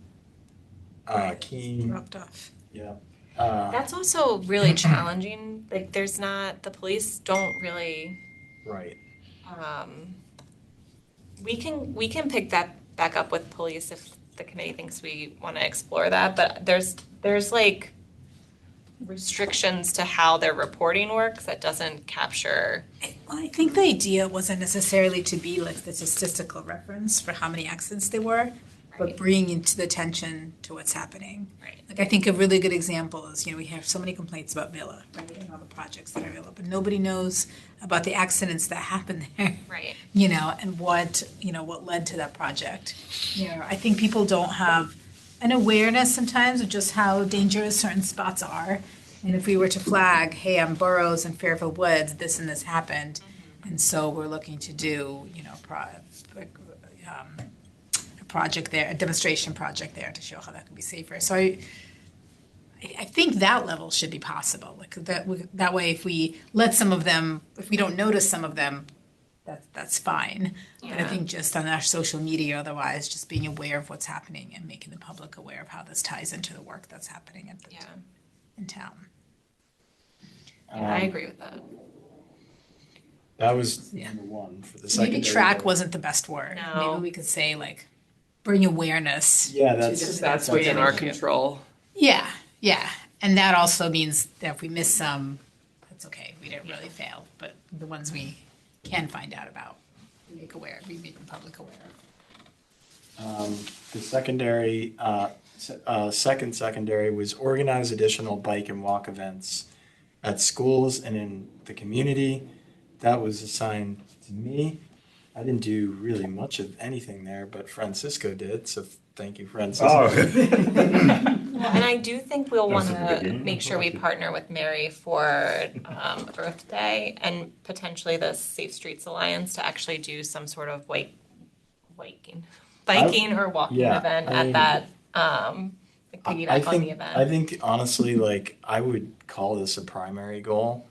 Keen, Dropped off. yeah. That's also really challenging. Like the police don't really, Right. we can pick that back up with police if the committee thinks we wanna explore that, but there's like restrictions to how their reporting works that doesn't capture. Well, I think the idea wasn't necessarily to be like the statistical reference for how many accidents there were, but bringing into the attention to what's happening. Right. Like, I think a really good example is, we have so many complaints about Villa, right, and all the projects that are Villa, but nobody knows about the accidents that happen there. Right. And what led to that project. I think people don't have an awareness sometimes of just how dangerous certain spots are. And if we were to flag, hey, on Burroughs and Fairfield Woods, this and this happened, and so we're looking to do, a project there, a demonstration project there to show how that can be safer. So I think that level should be possible. Like that way, if we let some of them, if we don't notice some of them, that's fine. But I Yeah. think just on our social media, otherwise, just being aware of what's happening and making the public aware of how this ties into the work that's happening in town. Yeah, I agree with that. That was Yeah. number one for the secondary. Maybe track goal. wasn't the best word. No. Maybe we could say like, bring awareness. Yeah, to that's. this. That's within our an issue. control. Yeah, yeah. And that also means that if we miss some, that's okay. We didn't really fail. But the ones we can find out about, we make the public aware of. The secondary, second secondary was organize additional bike and walk events at schools and in the community. that was assigned to me. I didn't do really much of anything there, but Francisco did, so thank you, Francisco. Well, and I do think we'll That's want at the to beginning. make sure we partner with Mary for Earth Day and potentially the Safe Streets Alliance to actually do some sort of biking or walking yeah, event I at mean, that, like I piggyback on the think, event. I think honestly, like, I would call this a primary goal.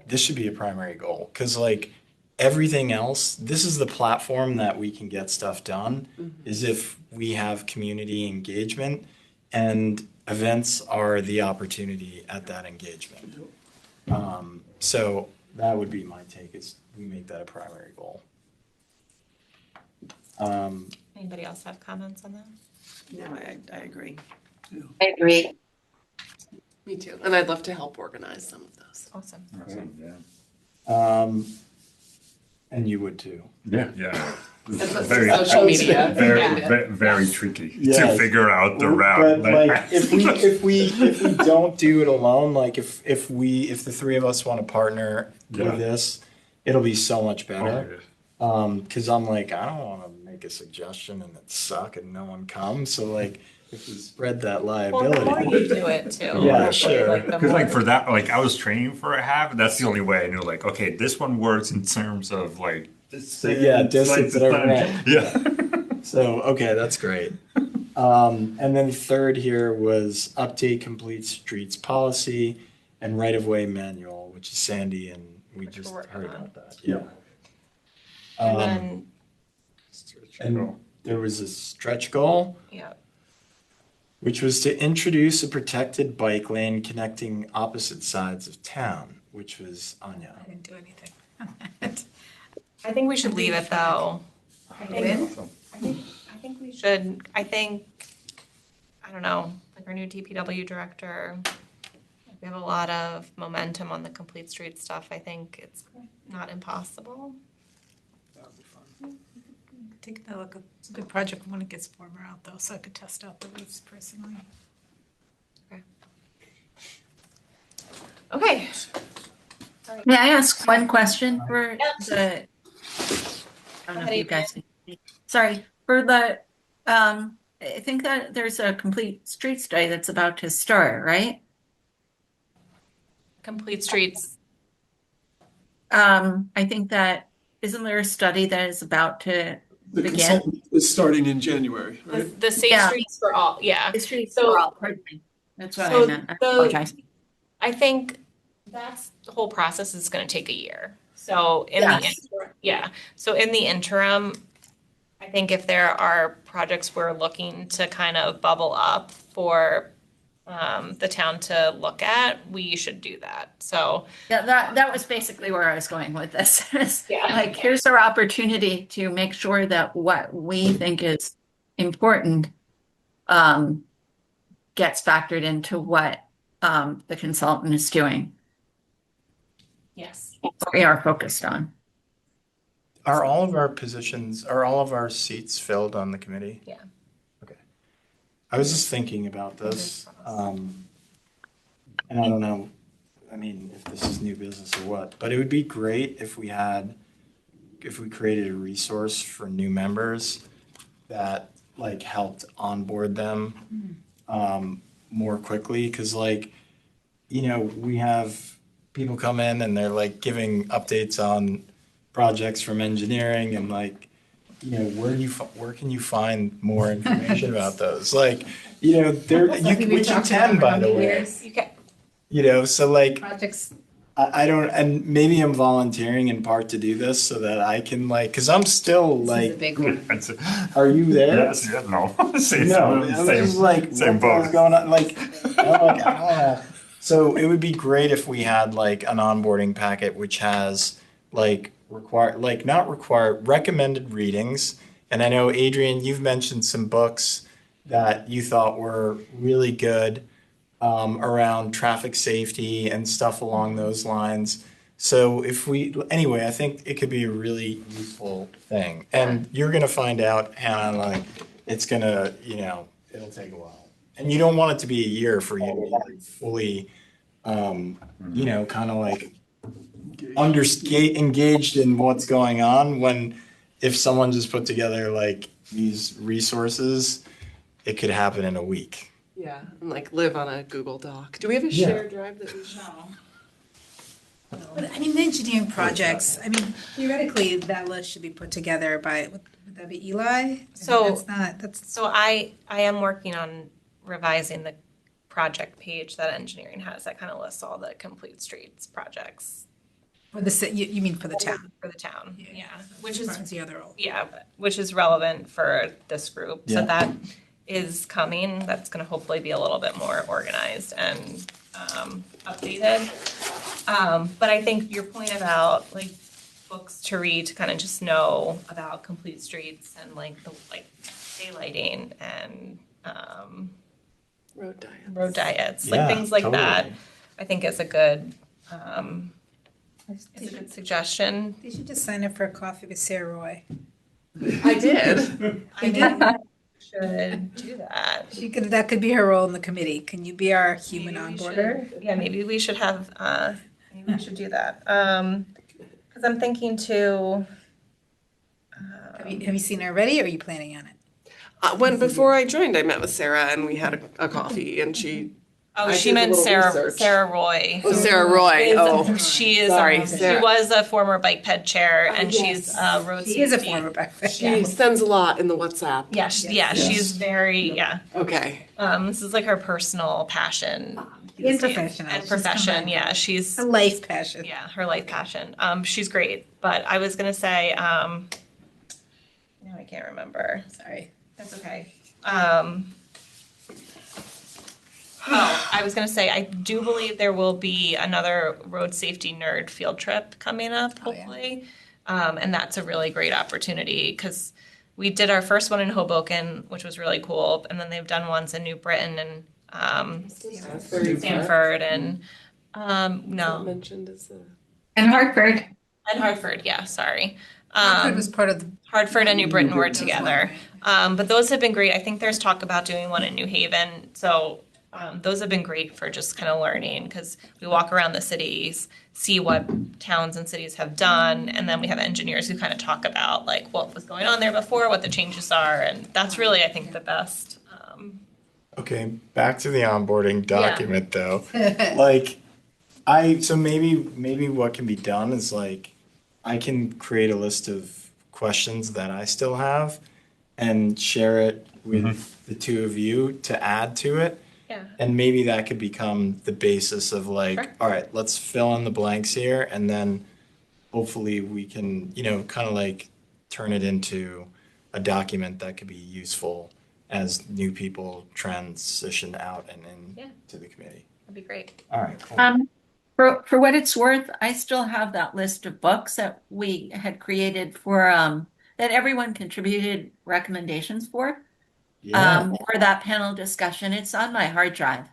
This should be a primary goal, because like, everything else, this is the platform that we can get stuff done, is if we have community engagement, and events are the opportunity at that engagement. So that would be my take, is we make that a primary goal. Anybody else have comments on that? No, I agree. I agree. Me too. And I'd love to help organize some of those. Awesome. Awesome, yeah. And you would too. Yeah. That's what Very, social media. very, Yeah. very tricky Yes. to figure out the route. But like, if we don't do it alone, like if the three of us want to partner Yeah. with this, it'll be so much better. Oh, Because I'm like, I don't want to make a suggestion and it suck and no one comes. So like, if we spread that Well, liability. the more you do it too. Yeah, hopefully, sure. like, the Because like more- for that, like I was training for a half. That's the only way I knew. Like, okay, this one works in terms of like distance that I ran. Yeah. So, okay, that's great. And then third here was update complete streets policy and right-of-way manual, which is Sandy, and we Which just we're working heard on. about that. Yeah. And then, And there was a stretch goal, yeah, which was to introduce a protected bike lane connecting opposite sides of town, which was Anya. I didn't do anything on that. I think we should leave it though. I think, Awesome. I think we should, I don't know, like our new DPW director, we have a lot of momentum on the complete street stuff. I think it's not impossible. Take a look. It's a good project when it gets warmer out though, so I could test out the roofs personally. Okay. May I ask one question for the, I don't know if ahead, you guys, sorry, for the, I think that there's a complete streets day that's about to start, right? Complete streets. I think that, isn't there a study that is about to The begin? consultant is starting in January, The, right? the Safe Yeah. Streets for All, yeah. Streets So- for all, pardon me. That's what So I meant. I the- apologize. I think the whole process is gonna take a year. So in the Yes. interim, yeah, so in the interim, I think if there are projects we're looking to kind of bubble up for the town to look at, we should do that. So, Yeah, that was basically where I was going with this. Yeah. Like, here's our opportunity to make sure that what we think is important gets factored into what the consultant is doing, yes. we are focused on. Are all of our seats filled on the committee? Yeah. Okay. I was just thinking about this, and I don't know, I mean, if this is new business or what, but it would be great if we created a resource for new members that like helped onboard them more quickly, because like, you know, we have people come in and they're like giving updates on projects from engineering, and like, you know, where can you find more information about those? Like, you know, which you can, by the way, You can, you know, so like, Projects. I don't, and maybe I'm volunteering in part to do this so that I can like, because I'm still like, Big one. are you there? Yes, yeah, no. Same, No, I'm just like, same what the hell's boat. going on? Like, I'm like, I don't know. So it would be great if we had like an onboarding packet which has like recommended readings. And I know, Adrian, you've mentioned some books that you thought were really good around traffic safety and stuff along those lines. So anyway, I think it could be a really useful thing. And you're gonna find out, Hannah, like, it's gonna, you know, it'll take a while. And you don't want it to be a year for you to be like fully, you know, kind of like engaged in what's going on, when if someone just put together like these resources, it could happen in a week. Yeah, and like live on a Google Doc. Do we have a Yeah. shared drive that we should? But I mean, the engineering projects, I mean, theoretically, that list should be put together by, would that be Eli? I mean, So- That's not, that's, So I am working on revising the project page that engineering has that kind of lists all the complete streets projects for the, you mean for the town? for the town. Yeah. Yeah, which As is, far as the other role. yeah, which is relevant for this group. So Yeah. that is coming. That's going to hopefully be a little bit more organized and updated. But I think your point about like books to read to kind of just know about complete streets and like the daylighting and Road diet. road diets, Yeah, like things like that, totally. I think is a good suggestion. They should just sign up for a coffee with Sarah Roy. I did. I think should do that. That could be her role in the committee. Can you be our human Maybe we onboarder? should- Yeah, maybe we should have, maybe we should do that. Cause I'm thinking too. Have you seen her already, or are you planning on it? When before I joined, I met with Sarah and we had a coffee and she. Oh, I she did a meant little Sarah, research. Sarah Roy. Oh, Sarah Roy. Oh, She is, Sorry, she Sarah. was a former bike ped chair and yes. she's road She is a safety. former breakfast. she sends a lot in the WhatsApp. Yeah, she's very, Okay. this is like her personal passion. And professional. And She's profession, combined. yeah, she's, A life passion. yeah, her life passion. She's great, but I was gonna say, no, I can't remember. Sorry. That's okay. I was gonna say, I do believe there will be another road safety nerd field trip coming up, Oh, yeah. hopefully. And that's a really great opportunity, because we did our first one in Hoboken, which was really cool, and then they've done ones in New Britain and, Sanford and, no, Mentioned as a. And Hartford. and Hartford, yeah, sorry. Hartford was part of the. Hartford and New Britain were That's together. one, But those have been great. I think there's talk about doing one in New Haven. So those have been great for just kind of learning, because we walk around the cities, see what towns and cities have done, and then we have engineers who kind of talk about like what was going on there before, what the changes are, and that's really, I think, the best. Okay, back to the onboarding document though. Like, so maybe what can be done is like, I can create a list of questions that I still have and share it with the two of you to add to it. Yeah. And maybe that could become the basis of like, Sure. all right, let's fill in the blanks here, and then hopefully we can, kind of like turn it into a document that could be useful as new people transition out and into the committee. That'd be great. All right, cool. For what it's worth, I still have that list of books that we had created for that everyone contributed recommendations for that panel discussion. It's on my hard drive.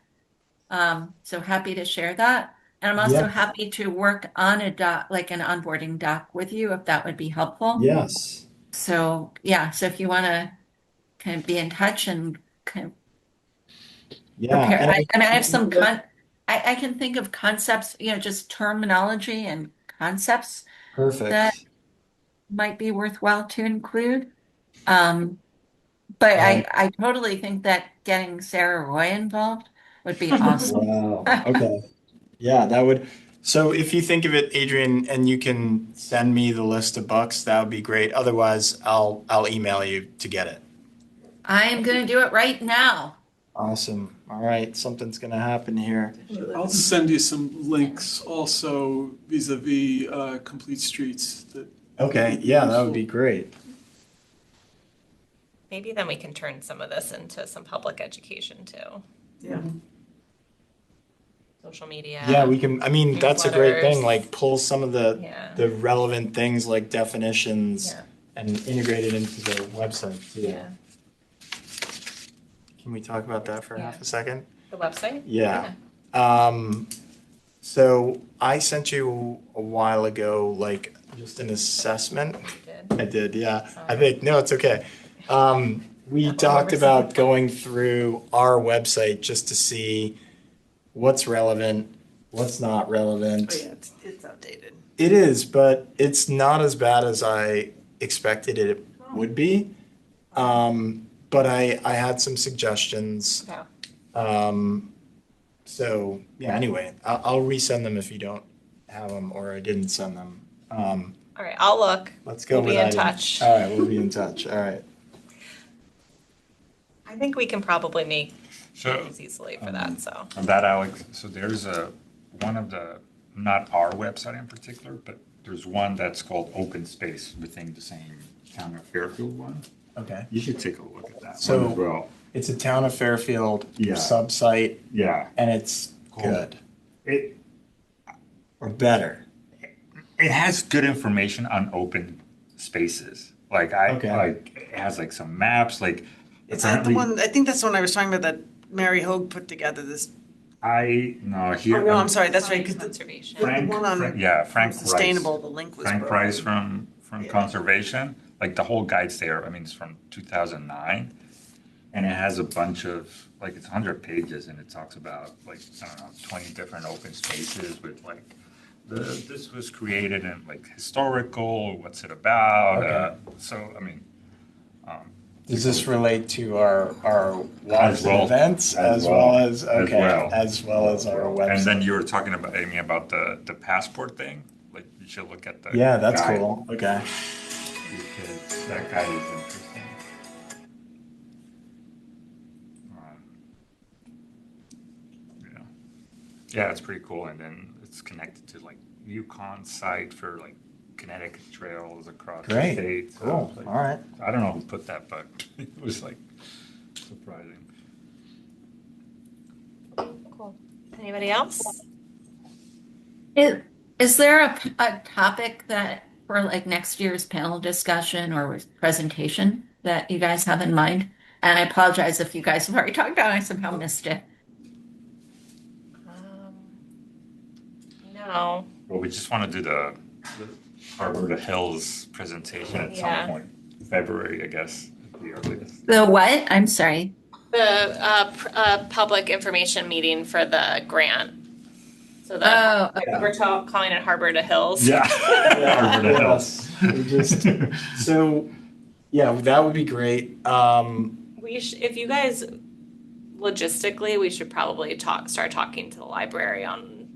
So happy to share that. And I'm also Yeah. happy to work on a doc, like an onboarding doc with you, if that would be helpful. Yes. So yeah, so if you want to kind of be in touch and kind of Yeah. prepare, and I mean, I have some I can think of concepts, just terminology and concepts Perfect. that might be worthwhile to include. But I totally think that getting Sarah Roy involved would be awesome. Wow. Okay. Yeah, that would. So if you think of it, Adrian, and you can send me the list of books, that would be great. Otherwise, I'll email you to get it. I am going to do it right now. Awesome. All right, something's gonna happen here. I'll send you some links also vis-a-vis complete streets that. Okay. Yeah, that would be great. Maybe then we can turn some of this into some public education too. Yeah. Social media. Yeah, we can. I mean, that's a great thing. Newsletters. Like, pull some of the Yeah. relevant things like definitions Yeah. and integrate it into the website too. Yeah. Can we talk about that for Yeah. half a second? The website? Yeah. So I sent you a while ago, like just an assessment. You did. I did, yeah. I Sorry. think, no, it's okay. We talked about going through our website just to see what's relevant, what's not relevant. Oh, yeah, it's outdated. It is, but it's not as bad as I expected it would be. But I had some suggestions. Yeah. So, yeah, anyway, I'll resend them if you don't have them or I didn't send them. All right, I'll look. Let's go We'll with be in that. touch. All right, we'll be in touch. All right. I think we can probably make So, things easily for that, so. on that, Alex, so there's one of the, not our website in particular, but there's one that's called Open Space within the same Town of Fairfield one. Okay. You should take a look at that So- one as well. It's a Town of Fairfield Yeah. sub-site, Yeah. and it's good, It, or better. it has good information on open spaces. Like Okay. like, it has like some maps, like. Is that the apparently- one, I think that's the one I was talking about that Mary Hogue put together this, No, here. oh, no, I'm sorry, that's right, because the Conservation. Frank, one on Frank Price. sustainable, the link was Frank broken. Price from Yeah. Conservation, like the whole guide's there, I mean, it's from 2009. And it has a bunch of, like, it's 100 pages and it talks about, like, I don't know, 20 different open spaces with like, this was created in like historical, what's it about? Okay. So, I mean. Does this relate to our As walks well. and events As as well. well as, As okay, well. as well as our website? And then you were talking about, Amy, about the passport thing, like, you should look at the. Yeah, that's guide, cool. Okay. Because that guide is interesting. Yeah. Yeah, it's pretty cool, and then it's connected to like Yukon site for like Connecticut trails across the Great. state. So Cool. it's like- All right. I don't know who put that, but it was like surprising. Cool. Anybody else? Is there a topic that for like next year's panel discussion or presentation that you guys have in mind? And I apologize if you guys have already talked about it, I somehow missed it. No. Well, we just want to do the Harbor to Hills presentation at Yeah. some point, February, I guess, at the earliest. The what? I'm sorry. The public information meeting for the grant. So Oh, we're calling it Harbor to Hills. Yeah. Harbor to Hills. We just, so, yeah, that would be great. If you guys, logistically, we should probably start talking to the library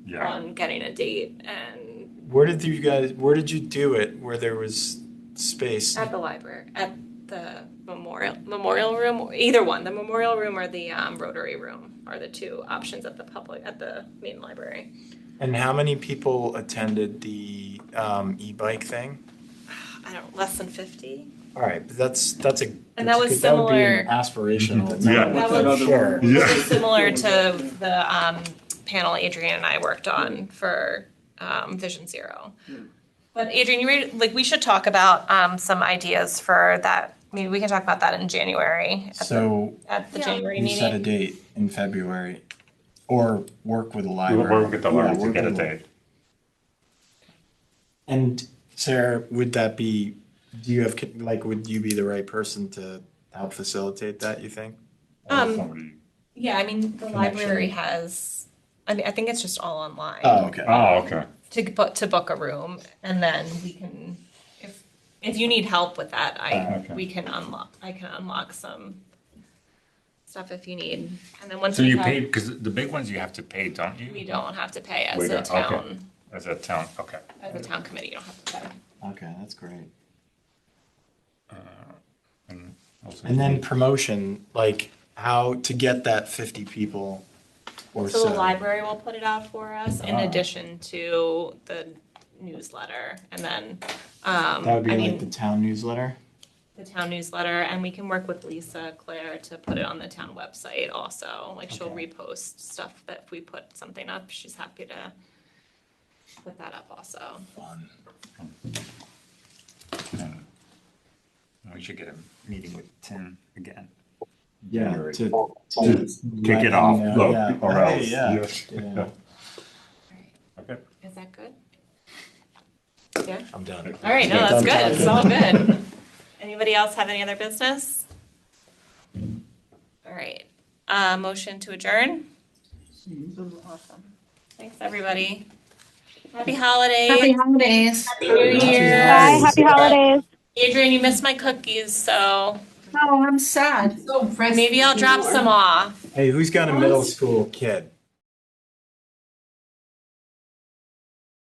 Yeah. on getting a date and Where did you do it where there was space? at the library, at the memorial room, either one, the memorial room or the Rotary room are the two options at the main library. And how many people attended the e-bike thing? I don't, less than 50? All right, but that's a. And that was good- that would be an similar- aspirational. Yeah. That was Sure. Yeah. similar to the panel Adrian and I worked on for Vision Zero. But Adrian, we should talk about some ideas for that. Maybe we can talk about that in January So at the January you set a meeting. date in February, or work with the library. We'll work with the library Yeah, to get a work with- date. And Sarah, would that be, would you be the right person to help facilitate that, you think? Somebody- Yeah, I mean, the library has, I think it's just all online. Oh, okay. Oh, okay. To book a room, and then we can, if you need help with that, Okay. I can unlock some stuff if you need. And then once So we you have, pay, because the big ones you have to pay, don't you? we don't have to pay as We a don't, okay. town, As a town, okay. as a town committee, you don't have to pay. Okay, that's great. And also- And then promotion, like how to get that 50 people or so. So the library will put it out for us in Ah. addition to the newsletter, and then, That would be I like mean, the town newsletter? the town newsletter, and we can work with Lisa Claire to put it on the town website also. Like she'll Okay. repost stuff that if we put something up, she's happy to put that up also. Fun. And we should get a meeting with Tim again. Yeah, January. to Kick let it off, them know, look, yeah. or Hey, else. yeah, Yes. yeah. Okay. Is that good? Yeah? I'm done. All right, no, that's Done good. It's talking. all good. Anybody else have any other business? All right, motion to adjourn? Awesome. Thanks, everybody. Happy holidays. Happy holidays. New Year. Bye. Happy holidays. Adrian, you missed my cookies, so Oh, I'm sad. So impressed. maybe I'll drop some off. Hey, who's got a middle school kid?